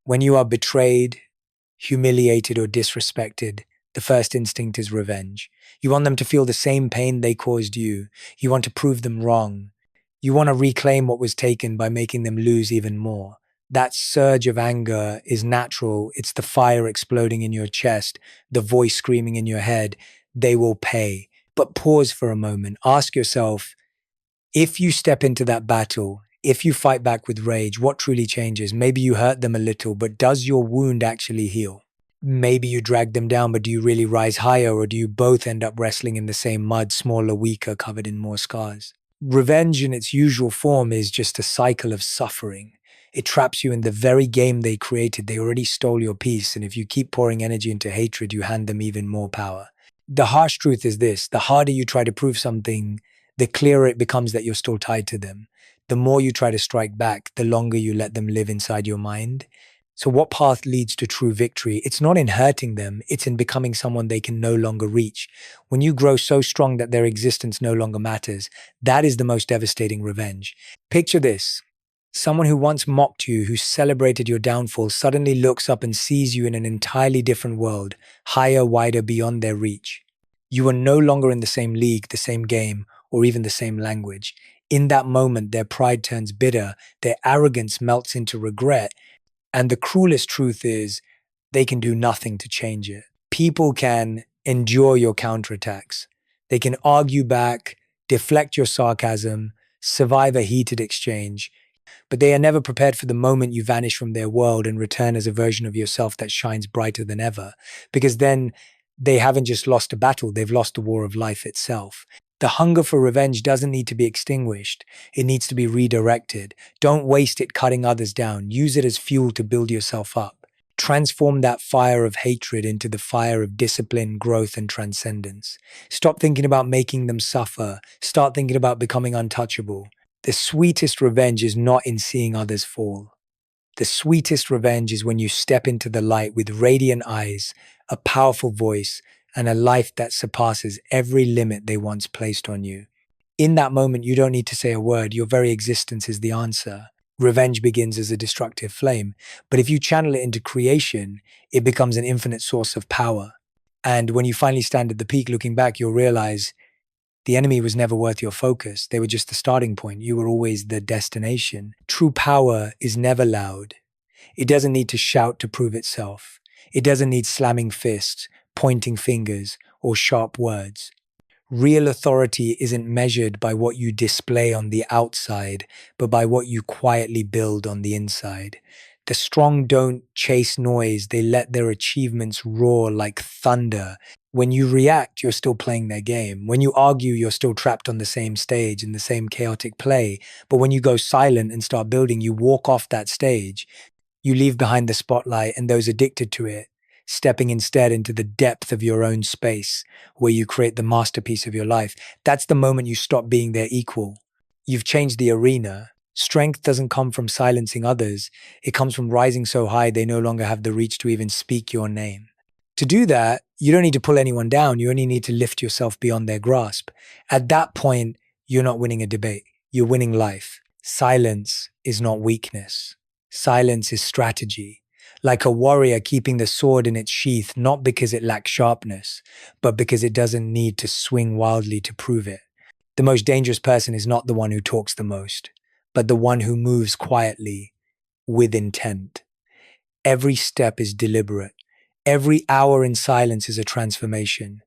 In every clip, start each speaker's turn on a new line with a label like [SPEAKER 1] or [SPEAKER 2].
[SPEAKER 1] When you are betrayed, humiliated, or disrespected, the first instinct is revenge. You want them to feel the same pain they caused you. You want to prove them wrong. You want to reclaim what was taken by making them lose even more. That surge of anger is natural. It's the fire exploding in your chest, the voice screaming in your head. They will pay. But pause for a moment. Ask yourself, if you step into that battle, if you fight back with rage, what truly changes? Maybe you hurt them a little, but does your wound actually heal? Maybe you drag them down, but do you really rise higher, or do you both end up wrestling in the same mud, smaller, weaker, covered in more scars? Revenge in its usual form is just a cycle of suffering. It traps you in the very game they created. They already stole your peace, and if you keep pouring energy into hatred, you hand them even more power. The harsh truth is this: the harder you try to prove something, the clearer it becomes that you're still tied to them. The more you try to strike back, the longer you let them live inside your mind. So what path leads to true victory? It's not in hurting them, it's in becoming someone they can no longer reach. When you grow so strong that their existence no longer matters, that is the most devastating revenge. Picture this. Someone who once mocked you, who celebrated your downfall, suddenly looks up and sees you in an entirely different world, higher, wider, beyond their reach. You are no longer in the same league, the same game, or even the same language. In that moment, their pride turns bitter, their arrogance melts into regret, and the cruelest truth is, they can do nothing to change it. People can endure your counterattacks. They can argue back, deflect your sarcasm, survive a heated exchange, but they are never prepared for the moment you vanish from their world and return as a version of yourself that shines brighter than ever. Because then they haven't just lost a battle, they've lost the war of life itself. The hunger for revenge doesn't need to be extinguished. It needs to be redirected. Don't waste it cutting others down. Use it as fuel to build yourself up. Transform that fire of hatred into the fire of discipline, growth, and transcendence. Stop thinking about making them suffer. Start thinking about becoming untouchable. The sweetest revenge is not in seeing others fall. The sweetest revenge is when you step into the light with radiant eyes, a powerful voice, and a life that surpasses every limit they once placed on you. In that moment, you don't need to say a word. Your very existence is the answer. Revenge begins as a destructive flame, but if you channel it into creation, it becomes an infinite source of power. And when you finally stand at the peak looking back, you'll realize the enemy was never worth your focus. They were just the starting point. You were always the destination. True power is never loud. It doesn't need to shout to prove itself. It doesn't need slamming fists, pointing fingers, or sharp words. Real authority isn't measured by what you display on the outside, but by what you quietly build on the inside. The strong don't chase noise, they let their achievements roar like thunder. When you react, you're still playing their game. When you argue, you're still trapped on the same stage in the same chaotic play. But when you go silent and start building, you walk off that stage. You leave behind the spotlight and those addicted to it, stepping instead into the depth of your own space, where you create the masterpiece of your life. That's the moment you stop being their equal. You've changed the arena. Strength doesn't come from silencing others. It comes from rising so high they no longer have the reach to even speak your name. To do that, you don't need to pull anyone down. You only need to lift yourself beyond their grasp. At that point, you're not winning a debate. You're winning life. Silence is not weakness. Silence is strategy. Like a warrior keeping the sword in its sheath, not because it lacks sharpness, but because it doesn't need to swing wildly to prove it. The most dangerous person is not the one who talks the most, but the one who moves quietly, with intent. Every step is deliberate. Every hour in silence is a transformation.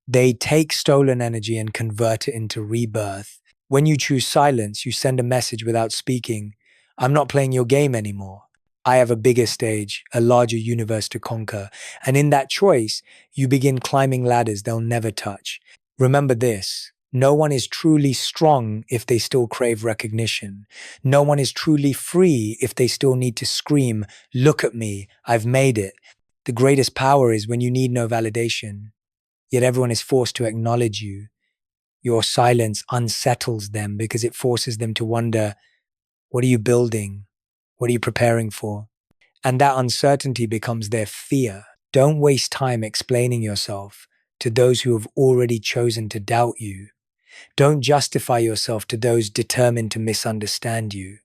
[SPEAKER 1] They take stolen energy and convert it into rebirth. When you choose silence, you send a message without speaking. I'm not playing your game anymore. I have a bigger stage, a larger universe to conquer. And in that choice, you begin climbing ladders they'll never touch. Remember this: no one is truly strong if they still crave recognition. No one is truly free if they still need to scream, "Look at me, I've made it." The greatest power is when you need no validation, yet everyone is forced to acknowledge you. Your silence unsettles them because it forces them to wonder, what are you building? What are you preparing for? And that uncertainty becomes their fear. Don't waste time explaining yourself to those who have already chosen to doubt you. Don't justify yourself to those determined to misunderstand you.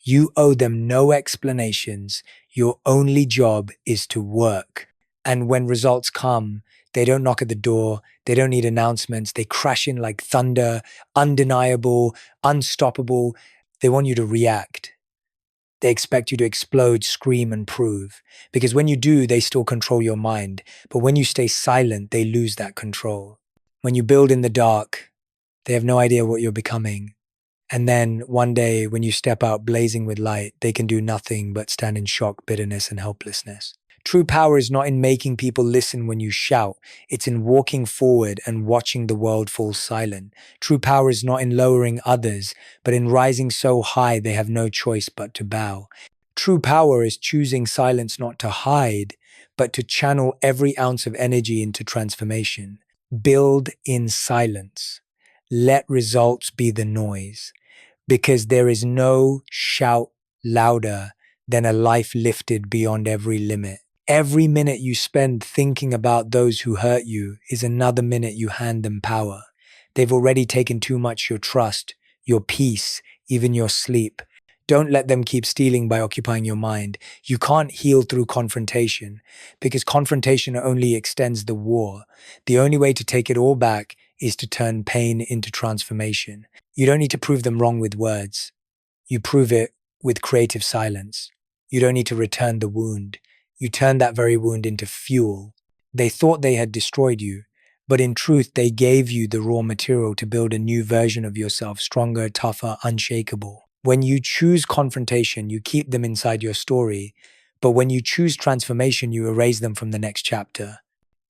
[SPEAKER 1] You owe them no explanations. Your only job is to work. And when results come, they don't knock at the door. They don't need announcements. They crash in like thunder, undeniable, unstoppable. They want you to react. They expect you to explode, scream, and prove. Because when you do, they still control your mind. But when you stay silent, they lose that control. When you build in the dark, they have no idea what you're becoming. And then one day, when you step out blazing with light, they can do nothing but stand in shock, bitterness, and helplessness. True power is not in making people listen when you shout. It's in walking forward and watching the world fall silent. True power is not in lowering others, but in rising so high they have no choice but to bow. True power is choosing silence not to hide, but to channel every ounce of energy into transformation. Build in silence. Let results be the noise, because there is no shout louder than a life lifted beyond every limit. Every minute you spend thinking about those who hurt you is another minute you hand them power. They've already taken too much your trust, your peace, even your sleep. Don't let them keep stealing by occupying your mind. You can't heal through confrontation, because confrontation only extends the war. The only way to take it all back is to turn pain into transformation. You don't need to prove them wrong with words. You prove it with creative silence. You don't need to return the wound. You turn that very wound into fuel. They thought they had destroyed you, but in truth, they gave you the raw material to build a new version of yourself, stronger, tougher, unshakable. When you choose confrontation, you keep them inside your story, but when you choose transformation, you erase them from the next chapter.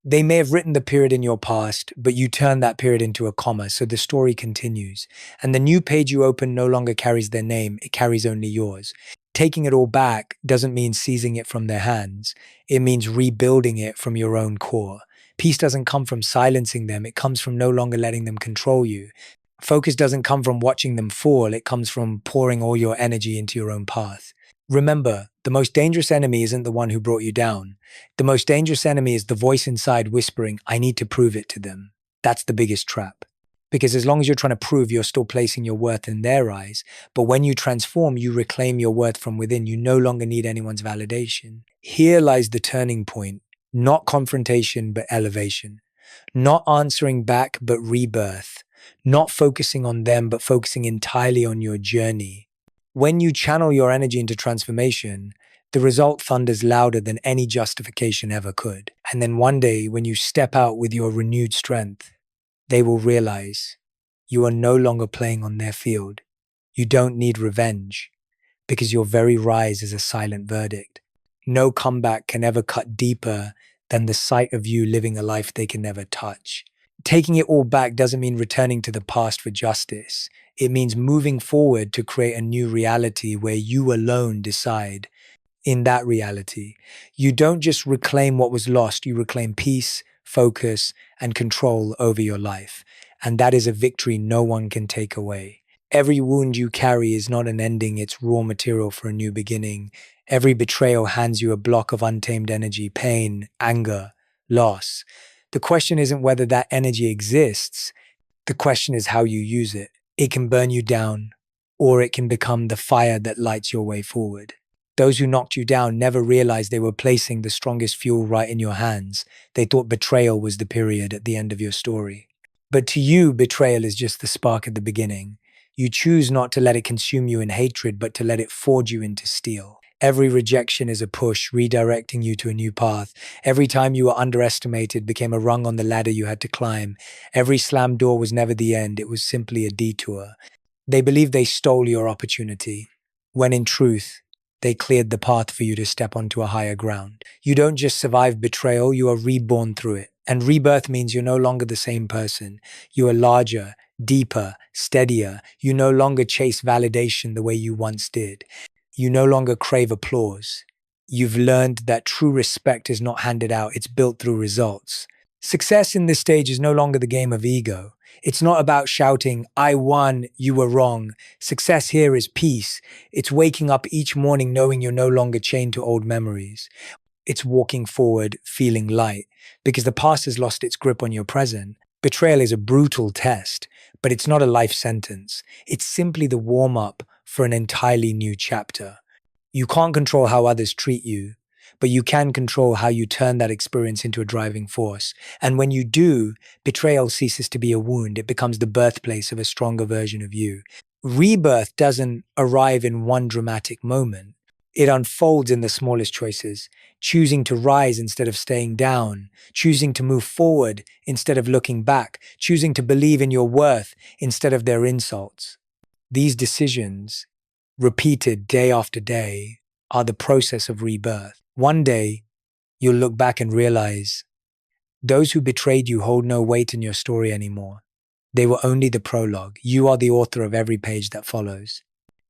[SPEAKER 1] They may have written the period in your past, but you turn that period into a comma, so the story continues. And the new page you open no longer carries their name, it carries only yours. Taking it all back doesn't mean seizing it from their hands. It means rebuilding it from your own core. Peace doesn't come from silencing them, it comes from no longer letting them control you. Focus doesn't come from watching them fall, it comes from pouring all your energy into your own path. Remember, the most dangerous enemy isn't the one who brought you down. The most dangerous enemy is the voice inside whispering, I need to prove it to them. That's the biggest trap. Because as long as you're trying to prove, you're still placing your worth in their eyes. But when you transform, you reclaim your worth from within. You no longer need anyone's validation. Here lies the turning point. Not confrontation, but elevation. Not answering back, but rebirth. Not focusing on them, but focusing entirely on your journey. When you channel your energy into transformation, the result thunders louder than any justification ever could. And then one day, when you step out with your renewed strength, they will realize you are no longer playing on their field. You don't need revenge, because your very rise is a silent verdict. No comeback can ever cut deeper than the sight of you living a life they can never touch. Taking it all back doesn't mean returning to the past for justice. It means moving forward to create a new reality where you alone decide. In that reality, you don't just reclaim what was lost, you reclaim peace, focus, and control over your life. And that is a victory no one can take away. Every wound you carry is not an ending, it's raw material for a new beginning. Every betrayal hands you a block of untamed energy, pain, anger, loss. The question isn't whether that energy exists. The question is how you use it. It can burn you down, or it can become the fire that lights your way forward. Those who knocked you down never realized they were placing the strongest fuel right in your hands. They thought betrayal was the period at the end of your story. But to you, betrayal is just the spark at the beginning. You choose not to let it consume you in hatred, but to let it forge you into steel. Every rejection is a push, redirecting you to a new path. Every time you were underestimated became a rung on the ladder you had to climb. Every slammed door was never the end, it was simply a detour. They believed they stole your opportunity, when in truth, they cleared the path for you to step onto a higher ground. You don't just survive betrayal, you are reborn through it. And rebirth means you're no longer the same person. You are larger, deeper, steadier. You no longer chase validation the way you once did. You no longer crave applause. You've learned that true respect is not handed out, it's built through results. Success in this stage is no longer the game of ego. It's not about shouting, I won, you were wrong. Success here is peace. It's waking up each morning knowing you're no longer chained to old memories. It's walking forward, feeling light, because the past has lost its grip on your present. Betrayal is a brutal test, but it's not a life sentence. It's simply the warm-up for an entirely new chapter. You can't control how others treat you, but you can control how you turn that experience into a driving force. And when you do, betrayal ceases to be a wound. It becomes the birthplace of a stronger version of you. Rebirth doesn't arrive in one dramatic moment. It unfolds in the smallest choices, choosing to rise instead of staying down, choosing to move forward instead of looking back, choosing to believe in your worth instead of their insults. These decisions, repeated day after day, are the process of rebirth. One day, you'll look back and realize those who betrayed you hold no weight in your story anymore. They were only the prologue. You are the author of every page that follows.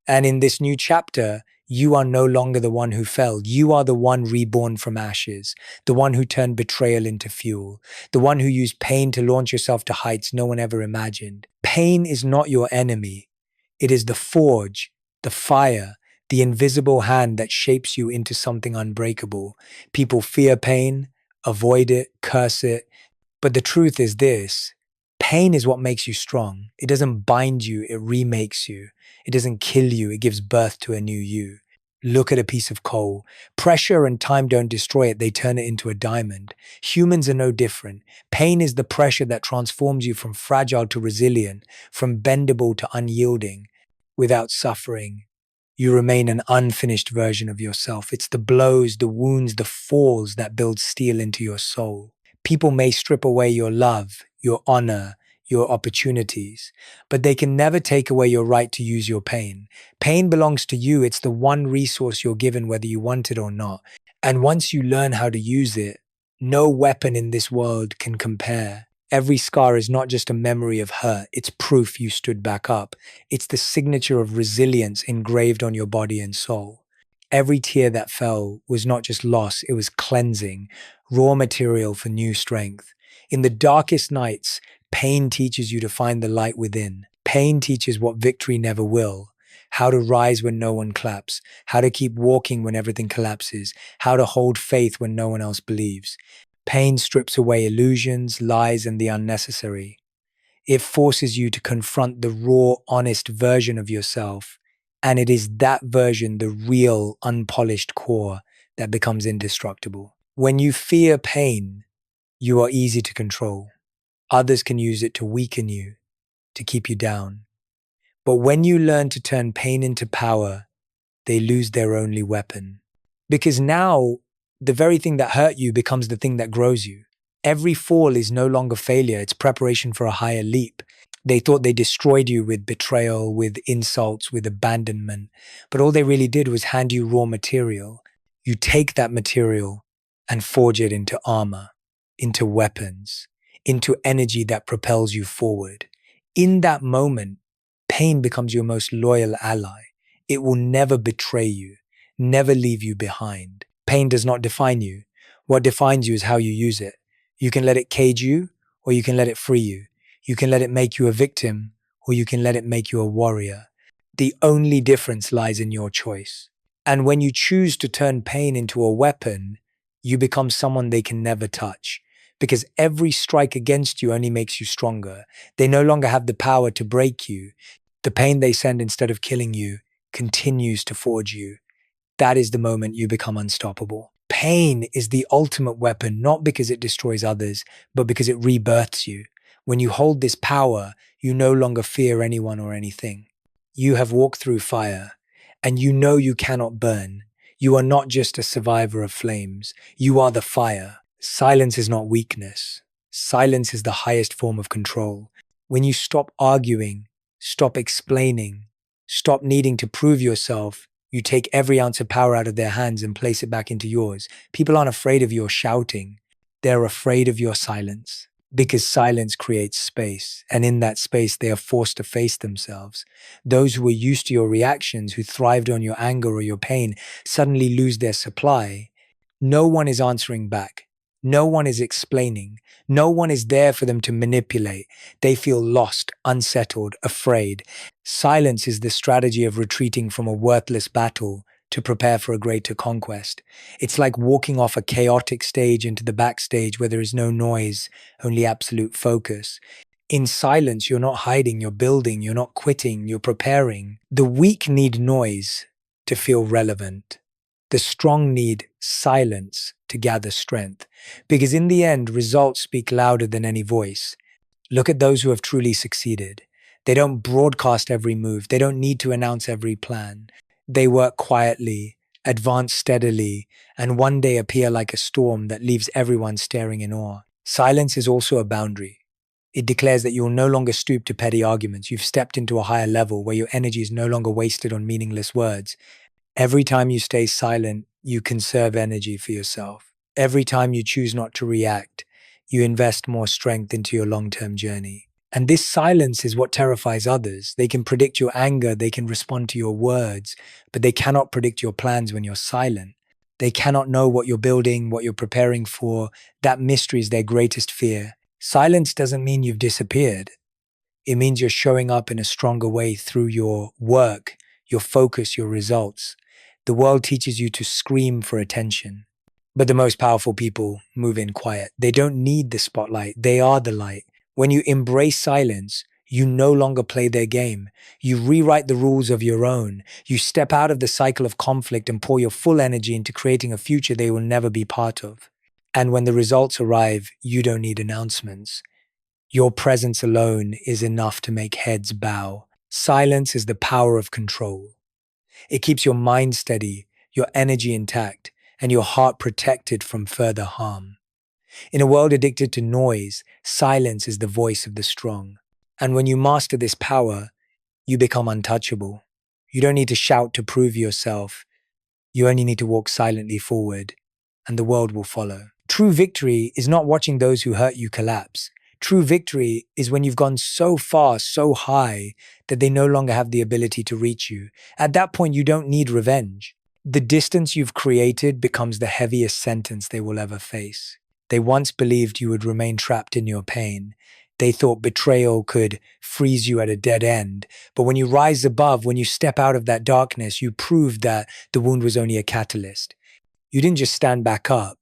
[SPEAKER 1] And in this new chapter, you are no longer the one who fell. You are the one reborn from ashes, the one who turned betrayal into fuel, the one who used pain to launch yourself to heights no one ever imagined. Pain is not your enemy. It is the forge, the fire, the invisible hand that shapes you into something unbreakable. People fear pain, avoid it, curse it. But the truth is this: pain is what makes you strong. It doesn't bind you, it remakes you. It doesn't kill you, it gives birth to a new you. Look at a piece of coal. Pressure and time don't destroy it, they turn it into a diamond. Humans are no different. Pain is the pressure that transforms you from fragile to resilient, from bendable to unyielding. Without suffering, you remain an unfinished version of yourself. It's the blows, the wounds, the falls that build steel into your soul. People may strip away your love, your honor, your opportunities, but they can never take away your right to use your pain. Pain belongs to you. It's the one resource you're given whether you want it or not. And once you learn how to use it, no weapon in this world can compare. Every scar is not just a memory of hurt, it's proof you stood back up. It's the signature of resilience engraved on your body and soul. Every tear that fell was not just loss, it was cleansing, raw material for new strength. In the darkest nights, pain teaches you to find the light within. Pain teaches what victory never will. How to rise when no one claps, how to keep walking when everything collapses, how to hold faith when no one else believes. Pain strips away illusions, lies, and the unnecessary. It forces you to confront the raw, honest version of yourself. And it is that version, the real, unpolished core, that becomes indestructible. When you fear pain, you are easy to control. Others can use it to weaken you, to keep you down. But when you learn to turn pain into power, they lose their only weapon. Because now, the very thing that hurt you becomes the thing that grows you. Every fall is no longer failure, it's preparation for a higher leap. They thought they destroyed you with betrayal, with insults, with abandonment, but all they really did was hand you raw material. You take that material and forge it into armor, into weapons, into energy that propels you forward. In that moment, pain becomes your most loyal ally. It will never betray you, never leave you behind. Pain does not define you. What defines you is how you use it. You can let it cage you, or you can let it free you. You can let it make you a victim, or you can let it make you a warrior. The only difference lies in your choice. And when you choose to turn pain into a weapon, you become someone they can never touch. Because every strike against you only makes you stronger. They no longer have the power to break you. The pain they send instead of killing you continues to forge you. That is the moment you become unstoppable. Pain is the ultimate weapon, not because it destroys others, but because it rebirths you. When you hold this power, you no longer fear anyone or anything. You have walked through fire, and you know you cannot burn. You are not just a survivor of flames. You are the fire. Silence is not weakness. Silence is the highest form of control. When you stop arguing, stop explaining, stop needing to prove yourself, you take every ounce of power out of their hands and place it back into yours. People aren't afraid of your shouting. They're afraid of your silence. Because silence creates space, and in that space they are forced to face themselves. Those who were used to your reactions, who thrived on your anger or your pain, suddenly lose their supply. No one is answering back. No one is explaining. No one is there for them to manipulate. They feel lost, unsettled, afraid. Silence is the strategy of retreating from a worthless battle to prepare for a greater conquest. It's like walking off a chaotic stage into the backstage where there is no noise, only absolute focus. In silence, you're not hiding, you're building, you're not quitting, you're preparing. The weak need noise to feel relevant. The strong need silence to gather strength, because in the end, results speak louder than any voice. Look at those who have truly succeeded. They don't broadcast every move. They don't need to announce every plan. They work quietly, advance steadily, and one day appear like a storm that leaves everyone staring in awe. Silence is also a boundary. It declares that you'll no longer stoop to petty arguments. You've stepped into a higher level where your energy is no longer wasted on meaningless words. Every time you stay silent, you conserve energy for yourself. Every time you choose not to react, you invest more strength into your long-term journey. And this silence is what terrifies others. They can predict your anger, they can respond to your words, but they cannot predict your plans when you're silent. They cannot know what you're building, what you're preparing for. That mystery is their greatest fear. Silence doesn't mean you've disappeared. It means you're showing up in a stronger way through your work, your focus, your results. The world teaches you to scream for attention. But the most powerful people move in quiet. They don't need the spotlight. They are the light. When you embrace silence, you no longer play their game. You rewrite the rules of your own. You step out of the cycle of conflict and pour your full energy into creating a future they will never be part of. And when the results arrive, you don't need announcements. Your presence alone is enough to make heads bow. Silence is the power of control. It keeps your mind steady, your energy intact, and your heart protected from further harm. In a world addicted to noise, silence is the voice of the strong. And when you master this power, you become untouchable. You don't need to shout to prove yourself. You only need to walk silently forward, and the world will follow. True victory is not watching those who hurt you collapse. True victory is when you've gone so far, so high, that they no longer have the ability to reach you. At that point, you don't need revenge. The distance you've created becomes the heaviest sentence they will ever face. They once believed you would remain trapped in your pain. They thought betrayal could freeze you at a dead end. But when you rise above, when you step out of that darkness, you proved that the wound was only a catalyst. You didn't just stand back up.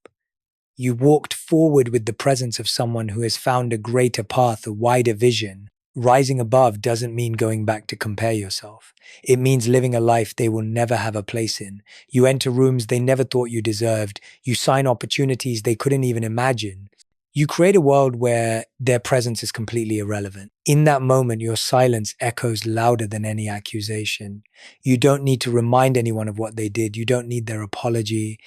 [SPEAKER 1] You walked forward with the presence of someone who has found a greater path, a wider vision. Rising above doesn't mean going back to compare yourself. It means living a life they will never have a place in. You enter rooms they never thought you deserved. You sign opportunities they couldn't even imagine. You create a world where their presence is completely irrelevant. In that moment, your silence echoes louder than any accusation. You don't need to remind anyone of what they did. You don't need their apology.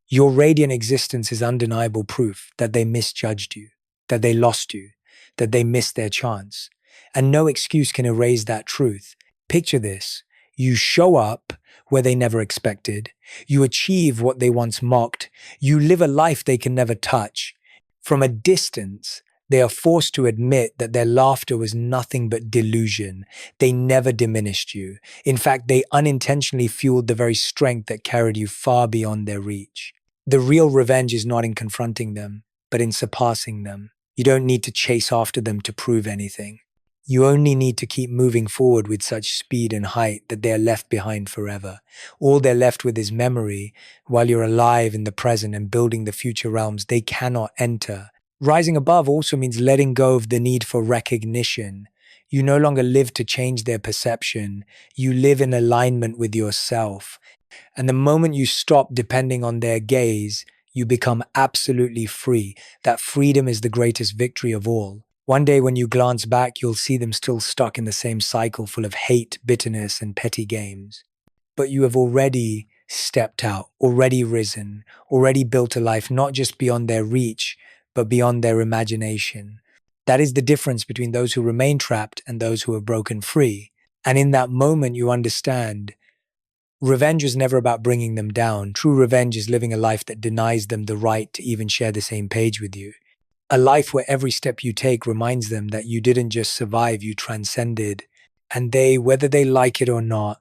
[SPEAKER 1] Your radiant existence is undeniable proof that they misjudged you, that they lost you, that they missed their chance. And no excuse can erase that truth. Picture this. You show up where they never expected. You achieve what they once mocked. You live a life they can never touch. From a distance, they are forced to admit that their laughter was nothing but delusion. They never diminished you. In fact, they unintentionally fueled the very strength that carried you far beyond their reach. The real revenge is not in confronting them, but in surpassing them. You don't need to chase after them to prove anything. You only need to keep moving forward with such speed and height that they are left behind forever. All they're left with is memory, while you're alive in the present and building the future realms they cannot enter. Rising above also means letting go of the need for recognition. You no longer live to change their perception. You live in alignment with yourself. And the moment you stop depending on their gaze, you become absolutely free. That freedom is the greatest victory of all. One day when you glance back, you'll see them still stuck in the same cycle full of hate, bitterness, and petty games. But you have already stepped out, already risen, already built a life not just beyond their reach, but beyond their imagination. That is the difference between those who remain trapped and those who have broken free. And in that moment, you understand revenge is never about bringing them down. True revenge is living a life that denies them the right to even share the same page with you. A life where every step you take reminds them that you didn't just survive, you transcended. And they, whether they like it or not,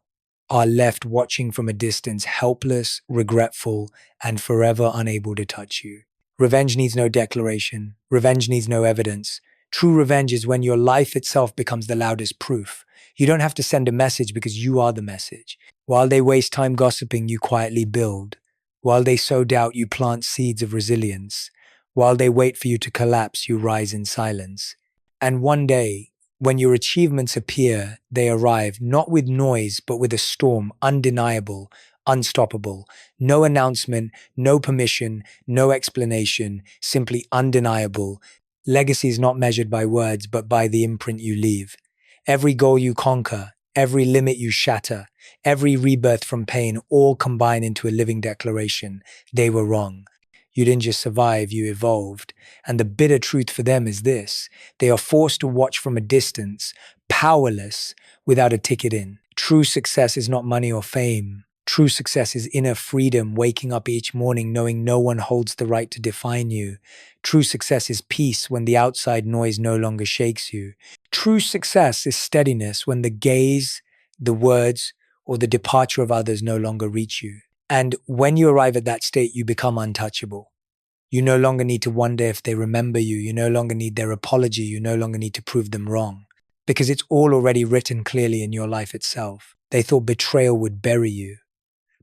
[SPEAKER 1] are left watching from a distance, helpless, regretful, and forever unable to touch you. Revenge needs no declaration. Revenge needs no evidence. True revenge is when your life itself becomes the loudest proof. You don't have to send a message because you are the message. While they waste time gossiping, you quietly build. While they sow doubt, you plant seeds of resilience. While they wait for you to collapse, you rise in silence. And one day, When your achievements appear, they arrive not with noise, but with a storm, undeniable, unstoppable. No announcement, no permission, no explanation, simply undeniable. Legacy is not measured by words, but by the imprint you leave. Every goal you conquer, every limit you shatter, every rebirth from pain, all combine into a living declaration. They were wrong. You didn't just survive, you evolved. And the bitter truth for them is this: they are forced to watch from a distance, powerless, without a ticket in. True success is not money or fame. True success is inner freedom, waking up each morning knowing no one holds the right to define you. True success is peace when the outside noise no longer shakes you. True success is steadiness when the gaze, the words, or the departure of others no longer reach you. And when you arrive at that state, you become untouchable. You no longer need to wonder if they remember you. You no longer need their apology. You no longer need to prove them wrong, because it's all already written clearly in your life itself. They thought betrayal would bury you,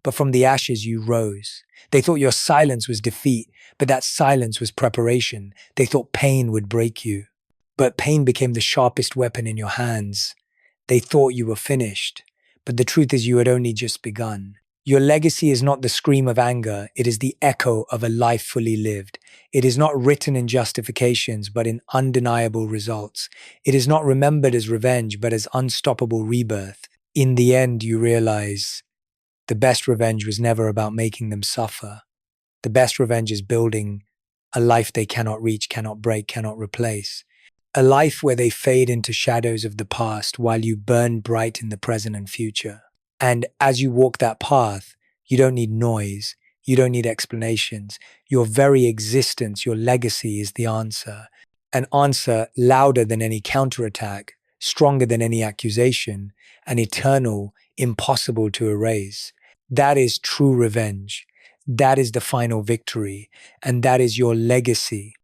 [SPEAKER 1] but from the ashes you rose. They thought your silence was defeat, but that silence was preparation. They thought pain would break you, but pain became the sharpest weapon in your hands. They thought you were finished, but the truth is you had only just begun. Your legacy is not the scream of anger, it is the echo of a life fully lived. It is not written in justifications, but in undeniable results. It is not remembered as revenge, but as unstoppable rebirth. In the end, you realize the best revenge was never about making them suffer. The best revenge is building a life they cannot reach, cannot break, cannot replace. A life where they fade into shadows of the past while you burn bright in the present and future. And as you walk that path, you don't need noise. You don't need explanations. Your very existence, your legacy is the answer. An answer louder than any counterattack, stronger than any accusation, and eternal, impossible to erase. That is true revenge. That is the final victory. And that is your legacy.